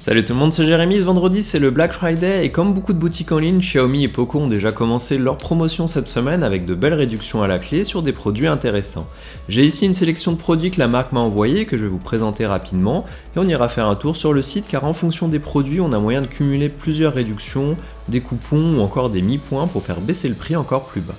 Salut tout le monde, c'est Jérémy. Ce vendredi c'est le Black Friday et comme beaucoup de boutiques en ligne, Xiaomi et Poco ont déjà commencé leur promotion cette semaine avec de belles réductions à la clé sur des produits intéressants. J'ai ici une sélection de produits que la marque m'a envoyé que je vais vous présenter rapidement et on ira faire un tour sur le site car en fonction des produits on a moyen de cumuler plusieurs réductions, des coupons ou encore des mi-points pour faire baisser le prix encore plus bas.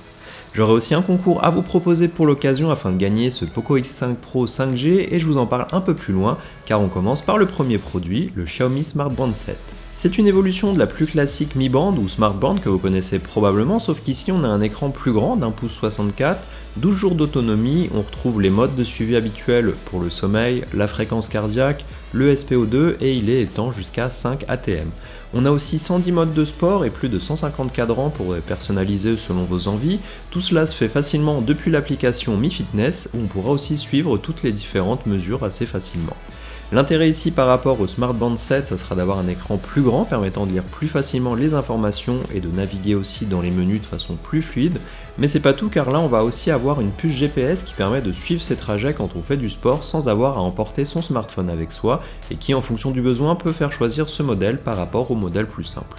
J'aurai aussi un concours à vous proposer pour l'occasion afin de gagner ce Poco X5 Pro 5G et je vous en parle un peu plus loin car on commence par le premier produit, le Xiaomi Smart Band 7. C'est une évolution de la plus classique Mi Band ou Smart Band que vous connaissez probablement, sauf qu'ici on a un écran plus grand d'1 pouce 64, 12 jours d'autonomie, on retrouve les modes de suivi habituels pour le sommeil, la fréquence cardiaque, le SPO2 et il est étant jusqu'à 5 ATM. On a aussi 110 modes de sport et plus de 150 cadrans pour les personnaliser selon vos envies. Tout cela se fait facilement depuis l'application Mi Fitness où on pourra aussi suivre toutes les différentes mesures assez facilement. L'intérêt ici par rapport au Smart Band 7, ça sera d'avoir un écran plus grand permettant de lire plus facilement les informations et de naviguer aussi dans les menus de façon plus fluide. Mais c'est pas tout car là on va aussi avoir une puce GPS qui permet de suivre ses trajets quand on fait du sport sans avoir à emporter son smartphone avec soi et qui en fonction du besoin peut faire choisir ce modèle par rapport au modèle plus simple.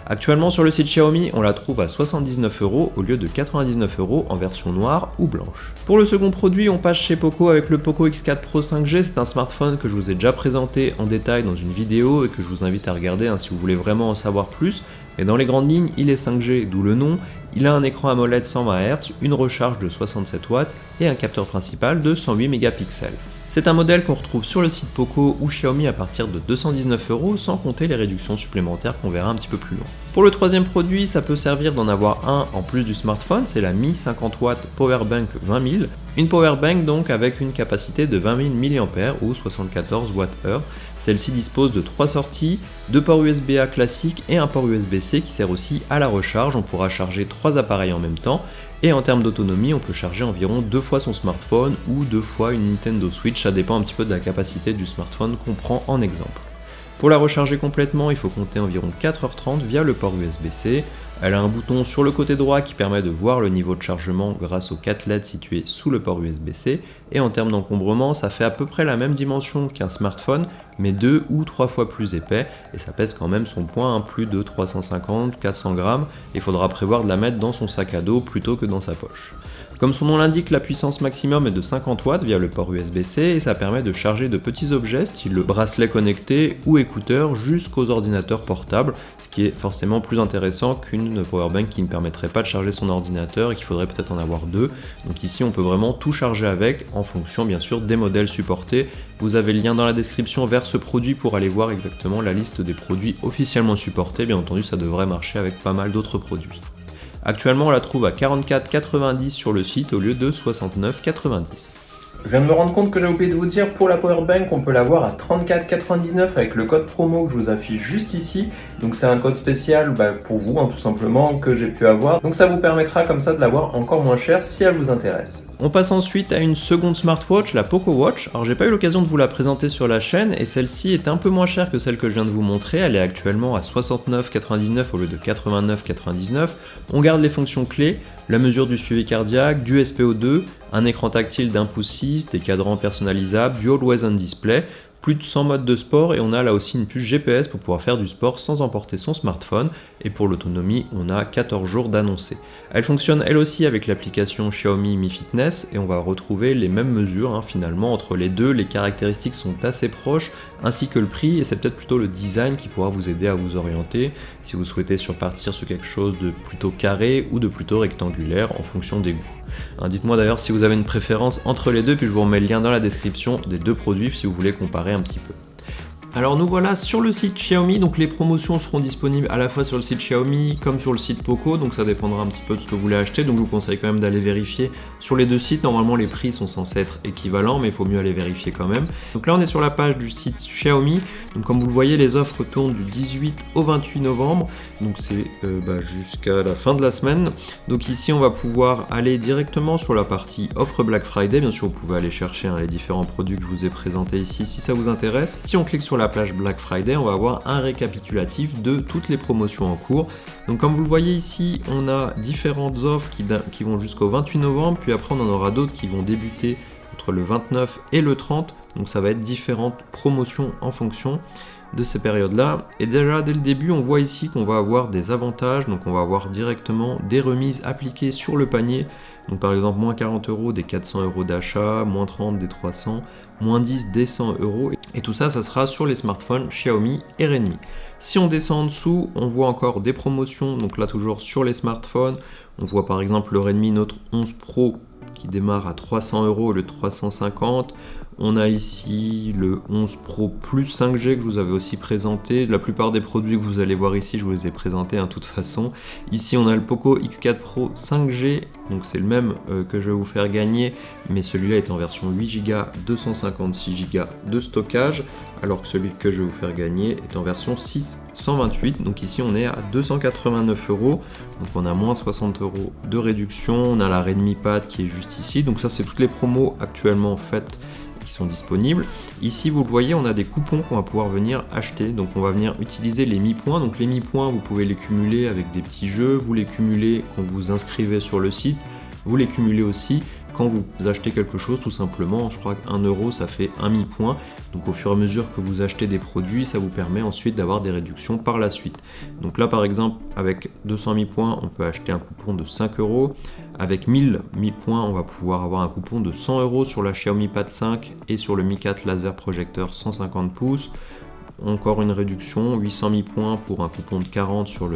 Actuellement sur le site Xiaomi, on la trouve à 79€ au lieu de 99€ en version noire ou blanche. Pour le second produit, on passe chez Poco avec le Poco X4 Pro 5G. C'est un smartphone que je vous ai déjà présenté en détail dans une vidéo et que je vous invite à regarder si vous voulez vraiment en savoir plus. Et dans les grandes lignes, il est 5G, d'où le nom. Il a un écran AMOLED 120 Hz, une recharge de 67 watts et un capteur principal de 108 mégapixels. C'est un modèle qu'on retrouve sur le site Poco ou Xiaomi à partir de 219€ sans compter les réductions supplémentaires qu'on verra un petit peu plus loin. Pour le troisième produit, ça peut servir d'en avoir un en plus du smartphone, c'est la Mi 50W Powerbank 20000. Une powerbank donc avec une capacité de 20 000 mAh ou 74 Wh. Celle-ci dispose de 3 sorties, 2 ports USB-A classiques et un port USB-C qui sert aussi à la recharge. On pourra charger 3 appareils en même temps. Et en termes d'autonomie, on peut charger environ 2 fois son smartphone ou 2 fois une Nintendo Switch, ça dépend un petit peu de la capacité du smartphone qu'on prend en exemple. Pour la recharger complètement, il faut compter environ 4h30 via le port USB-C. Elle a un bouton sur le côté droit qui permet de voir le niveau de chargement grâce aux 4 LED situés sous le port USB-C. Et en termes d'encombrement, ça fait à peu près la même dimension qu'un smartphone, mais 2 ou 3 fois plus épais. Et ça pèse quand même son poids, plus de 350-400 grammes. Il faudra prévoir de la mettre dans son sac à dos plutôt que dans sa poche. Comme son nom l'indique, la puissance maximum est de 50 watts via le port USB-C et ça permet de charger de petits objets style le bracelet connecté ou écouteurs jusqu'aux ordinateurs portables, ce qui est forcément plus intéressant qu'une powerbank qui ne permettrait pas de charger son ordinateur et qu'il faudrait peut-être en avoir 2. Donc ici on peut vraiment tout charger avec en fonction bien sûr des modèles supportés. Vous avez le lien dans la description vers ce produit pour aller voir exactement la liste des produits officiellement supportés. Bien entendu ça devrait marcher avec pas mal d'autres produits. Actuellement, on la trouve à 44,90€ sur le site au lieu de 69,90€. Je viens de me rendre compte que j'ai oublié de vous dire, pour la powerbank, on peut l'avoir à 34,99€ avec le code promo que je vous affiche juste ici. Donc c'est un code spécial pour vous, tout simplement, que j'ai pu avoir. Donc ça vous permettra comme ça de l'avoir encore moins cher si elle vous intéresse. On passe ensuite à une seconde smartwatch, la Poco Watch. Alors j'ai pas eu l'occasion de vous la présenter sur la chaîne et celle-ci est un peu moins chère que celle que je viens de vous montrer. Elle est actuellement à 69,99€ au lieu de 89,99€. On garde les fonctions clés, la mesure du suivi cardiaque, du SPO2, un écran tactile d'1 pouce 6, des cadrans personnalisables, du Always On Display, plus de 100 modes de sport et on a là aussi une puce GPS pour pouvoir faire du sport sans emporter son smartphone et pour l'autonomie on a 14 jours d'annoncé. Elle fonctionne elle aussi avec l'application Xiaomi Mi Fitness et on va retrouver les mêmes mesures finalement entre les deux, les caractéristiques sont assez proches ainsi que le prix et c'est peut-être plutôt le design qui pourra vous aider à vous orienter si vous souhaitez partir sur quelque chose de plutôt carré ou de plutôt rectangulaire en fonction des goûts. Dites-moi d'ailleurs si vous avez une préférence entre les deux puis je vous remets le lien dans la description des deux produits si vous voulez comparer un petit peu. Alors nous voilà sur le site Xiaomi, donc les promotions seront disponibles à la fois sur le site Xiaomi comme sur le site Poco, donc ça dépendra un petit peu de ce que vous voulez acheter, donc je vous conseille quand même d'aller vérifier sur les deux sites. Normalement les prix sont censés être équivalents mais il faut mieux aller vérifier quand même. Donc là on est sur la page du site Xiaomi, donc comme vous le voyez les offres tournent du 18 au 28 novembre, donc c'est jusqu'à la fin de la semaine. Donc ici on va pouvoir aller directement sur la partie offre Black Friday, bien sûr vous pouvez aller chercher les différents produits que je vous ai présentés ici si ça vous intéresse. Si on clique sur la page Black Friday, on va avoir un récapitulatif de toutes les promotions en cours. Donc comme vous le voyez ici, on a différentes offres qui vont jusqu'au 28 novembre, puis après on en aura d'autres qui vont débuter entre le 29 et le 30, donc ça va être différentes promotions en fonction. de ces périodes-là. Et déjà dès le début, on voit ici qu'on va avoir des avantages, donc on va avoir directement des remises appliquées sur le panier. Donc par exemple, moins 40 € des 400 € d'achat, moins 30 des 300, moins 10 des 100 €. Et tout ça, ça sera sur les smartphones Xiaomi et Redmi. Si on descend en dessous, on voit encore des promotions, donc là toujours sur les smartphones. On voit par exemple le Redmi Note 11 Pro qui démarre à 300 € au lieu de 350. On a ici le 11 Pro Plus 5G que je vous avais aussi présenté. La plupart des produits que vous allez voir ici, je vous les ai présentés de toute façon. Ici, on a le Poco X4 Pro 5G, donc c'est le même que je vais vous faire gagner, mais celui-là est en version 8 Go, 256 Go de stockage, alors que celui que je vais vous faire gagner est en version 628. Donc ici, on est à 289 €. Donc on a moins 60 € de réduction. On a la Redmi Pad qui est juste ici. Donc ça, c'est toutes les promos actuellement faites qui sont disponibles. Ici, vous le voyez, on a des coupons qu'on va pouvoir venir acheter. Donc on va venir utiliser les mi-points. Donc les mi-points, vous pouvez les cumuler avec des petits jeux. Vous les cumulez quand vous vous inscrivez sur le site. Vous les cumulez aussi quand vous achetez quelque chose, tout simplement. Je crois qu'1 € ça fait un mi-point. Donc au fur et à mesure que vous achetez des produits, ça vous permet ensuite d'avoir des réductions par la suite. Donc là par exemple, avec 200 mi-points, on peut acheter un coupon de 5 €. Avec 1000 mi-points, on va pouvoir avoir un coupon de 100 € sur la Xiaomi Pad 5 et sur le Mi 4 laser projecteur 150 pouces. Encore une réduction, 800 mi-points pour un coupon de 40 sur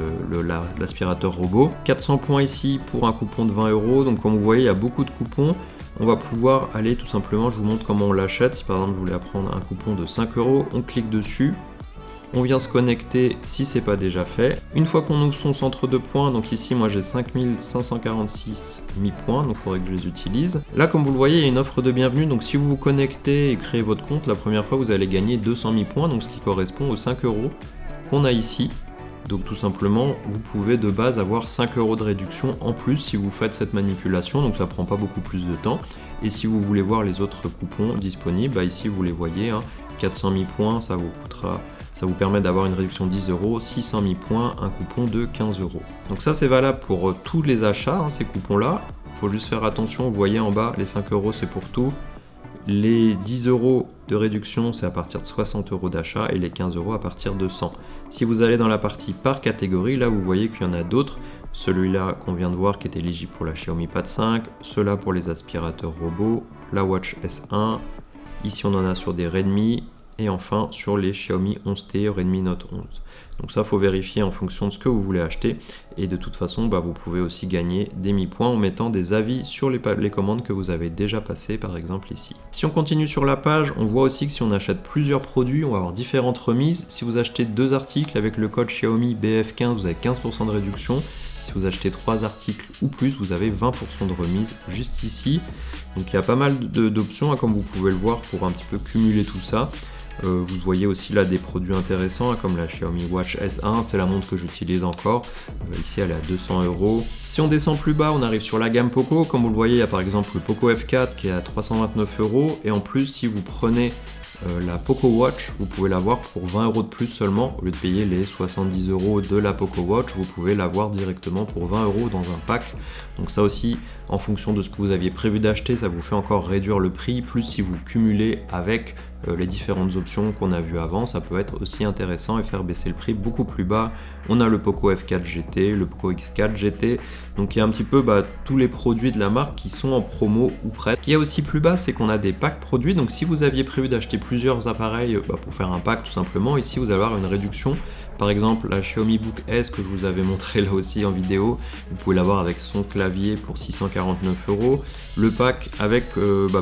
l'aspirateur robot. 400 points ici pour un coupon de 20 €. Donc comme vous voyez, il y a beaucoup de coupons. On va pouvoir aller tout simplement, je vous montre comment on l'achète. Si par exemple vous voulez prendre un coupon de 5 €, on clique dessus. On vient se connecter si ce n'est pas déjà fait. Une fois qu'on ouvre son centre de points, donc ici moi j'ai 5546 mi-points, donc il faudrait que je les utilise. Là comme vous le voyez, il y a une offre de bienvenue, donc si vous vous connectez et créez votre compte, la première fois vous allez gagner 200 mi-points, donc ce qui correspond aux 5 € qu'on a ici. Donc tout simplement, vous pouvez de base avoir 5 € de réduction en plus si vous faites cette manipulation, donc ça prend pas beaucoup plus de temps. Et si vous voulez voir les autres coupons disponibles, bah ici vous les voyez, 400 mi-points, ça vous permet d'avoir une réduction de 10 €, 600 mi-points, un coupon de 15 €. Donc ça c'est valable pour tous les achats, ces coupons-là. Il faut juste faire attention, vous voyez en bas, les 5 € c'est pour tout. Les 10 € de réduction, c'est à partir de 60 € d'achat et les 15 € à partir de 100. Si vous allez dans la partie par catégorie, là vous voyez qu'il y en a d'autres. Celui-là qu'on vient de voir qui est éligible pour la Xiaomi Pad 5, ceux-là pour les aspirateurs robots, la Watch S1, ici on en a sur des Redmi et enfin sur les Xiaomi 11T, Redmi Note 11. Donc ça, il faut vérifier en fonction de ce que vous voulez acheter. Et de toute façon, vous pouvez aussi gagner des mi-points en mettant des avis sur les commandes que vous avez déjà passées, par exemple ici. Si on continue sur la page, on voit aussi que si on achète plusieurs produits, on va avoir différentes remises. Si vous achetez 2 articles avec le code Xiaomi BF15, vous avez 15% de réduction. Si vous achetez 3 articles ou plus, vous avez 20% de remise juste ici. Donc il y a pas mal d'options, comme vous pouvez le voir, pour un petit peu cumuler tout ça. Vous voyez aussi là des produits intéressants comme la Xiaomi Watch S1, c'est la montre que j'utilise encore. Ici elle est à 200 €. Si on descend plus bas, on arrive sur la gamme Poco. Comme vous le voyez, il y a par exemple le Poco F4 qui est à 329 €. Et en plus, si vous prenez la Poco Watch, vous pouvez l'avoir pour 20 € de plus seulement. Au lieu de payer les 70 € de la Poco Watch, vous pouvez l'avoir directement pour 20 € dans un pack. Donc ça aussi, en fonction de ce que vous aviez prévu d'acheter, ça vous fait encore réduire le prix. Plus si vous cumulez avec les différentes options qu'on a vues avant, ça peut être aussi intéressant et faire baisser le prix beaucoup plus bas. On a le Poco F4 GT, le Poco X4 GT, donc il y a un petit peu tous les produits de la marque qui sont en promo ou presque. Ce qu'il y a aussi plus bas, c'est qu'on a des packs produits, donc si vous aviez prévu d'acheter plusieurs appareils pour faire un pack tout simplement, ici vous allez avoir une réduction. Par exemple, la Xiaomi Book S que je vous avais montré là aussi en vidéo, vous pouvez l'avoir avec son clavier pour 649 €. Le pack avec,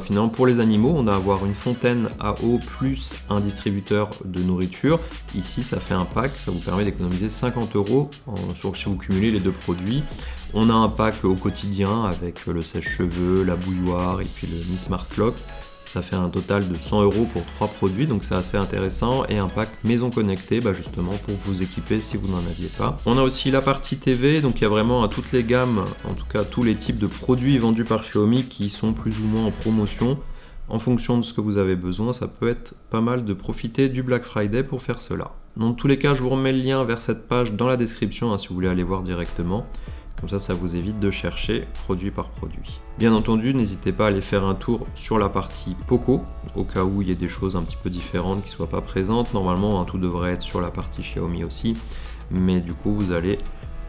finalement pour les animaux, on va avoir une fontaine à eau plus un distributeur de nourriture. Ici, ça fait un pack, ça vous permet d'économiser 50 € si vous cumulez les deux produits. On a un pack au quotidien avec le sèche-cheveux, la bouilloire et puis le Mi Smart Clock. Ça fait un total de 100 € pour 3 produits, donc c'est assez intéressant. Et un pack maison connectée, justement pour vous équiper si vous n'en aviez pas. On a aussi la partie TV, donc il y a vraiment toutes les gammes, en tout cas tous les types de produits vendus par Xiaomi qui sont plus ou moins en promotion. En fonction de ce que vous avez besoin, ça peut être pas mal de profiter du Black Friday pour faire cela. Dans tous les cas, je vous remets le lien vers cette page dans la description si vous voulez aller voir directement. Comme ça vous évite de chercher produit par produit. Bien entendu, n'hésitez pas à aller faire un tour sur la partie Poco, au cas où il y ait des choses un petit peu différentes qui ne soient pas présentes. Normalement, tout devrait être sur la partie Xiaomi aussi, mais du coup, vous allez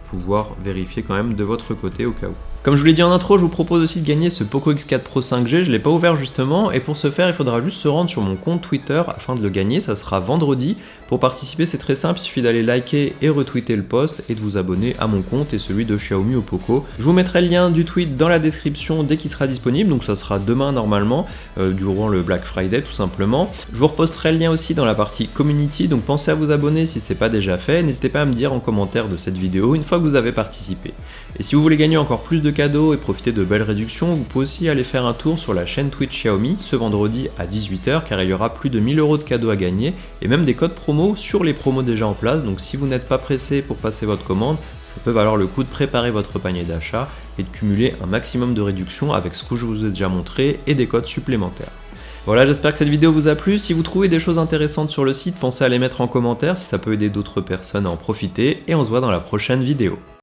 pouvoir vérifier quand même de votre côté au cas où. Comme je vous l'ai dit en intro, je vous propose aussi de gagner ce Poco X4 Pro 5G, je ne l'ai pas ouvert justement, et pour ce faire, il faudra juste se rendre sur mon compte Twitter afin de le gagner, ça sera vendredi. Pour participer, c'est très simple, il suffit d'aller liker et retweeter le post et de vous abonner à mon compte et celui de Xiaomi au Poco. Je vous mettrai le lien du tweet dans la description dès qu'il sera disponible, donc ça sera demain normalement, durant le Black Friday tout simplement. Je vous reposterai le lien aussi dans la partie community, donc pensez à vous abonner si ce n'est pas déjà fait, n'hésitez pas à me dire en commentaire de cette vidéo une fois que vous avez participé. Et si vous voulez gagner encore plus de cadeaux et profiter de belles réductions, vous pouvez aussi aller faire un tour sur la chaîne Twitch Xiaomi ce vendredi à 18 h car il y aura plus de 1000 € de cadeaux à gagner et même des codes promo sur les promos déjà en place. Donc si vous n'êtes pas pressé pour passer votre commande, ça peut valoir le coup de préparer votre panier d'achat et de cumuler un maximum de réductions avec ce que je vous ai déjà montré et des codes supplémentaires. Voilà, j'espère que cette vidéo vous a plu. Si vous trouvez des choses intéressantes sur le site, pensez à les mettre en commentaire si ça peut aider d'autres personnes à en profiter et on se voit dans la prochaine vidéo.